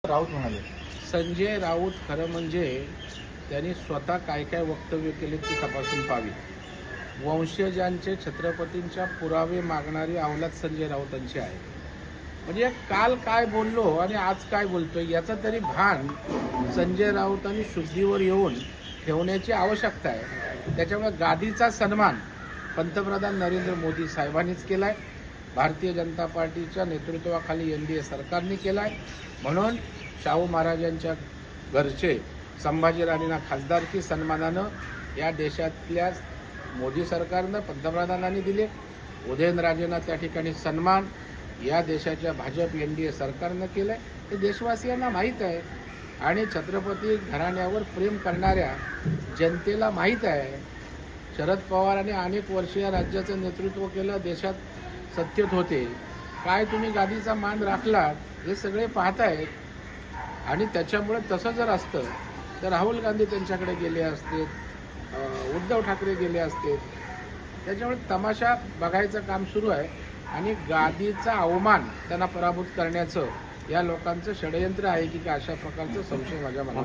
राऊत म्हणाले. संजय राऊत खरं म्हणजे त्यांनी स्वतः काय काय वक्तव्य केले ते तपासून पाहावी. वंशजांचे छत्रपतींच्या पुरावे मागणारी अवलाद संजय राऊतांची आहे. म्हणजे काल काय बोललो आणि आज काय बोलतोय याचा तरी भान संजय राऊतांनी शुद्धीवर येऊन ठेवण्याची आवश्यकता आहे. त्याच्यामुळे गादीचा सन्मान पंतप्रधान नरेंद्र मोदी साहेबांनीच केलाय, भारतीय जनता पार्टीच्या नेतृत्वाखाली NDA सरकारने केलाय. म्हणून शाहू महाराजांच्या घरचे संभाजीराजेंना खासदारकी सन्मानानं या देशातल्या मोदी सरकारनं पंतप्रधानांनी दिले. उदयनराजेंना त्या ठिकाणी सन्मान या देशाच्या भाजप NDA सरकारनं केलंय. हे देशवासियांना माहीत आहे आणि छत्रपती घराण्यावर प्रेम करणाऱ्या जनतेला माहीत आहे. शरद पवारांनी अनेक वर्ष या राज्याचं नेतृत्व केलं, देशात सत्तेत होते. काय तुम्ही गादीचा मान राखलात हे सगळे पाहतायत. आणि त्याच्यामुळे तसं जर असतं तर राहुल गांधी त्यांच्याकडे गेले असते, उद्धव ठाकरे गेले असते. त्याच्यामुळे तमाशा बघायचं काम सुरू आहे आणि गादीचा अवमान त्यांना पराभूत करण्याचं या लोकांचं षडयंत्र आहे की अशा प्रकारचं संशय माझ्या मनात.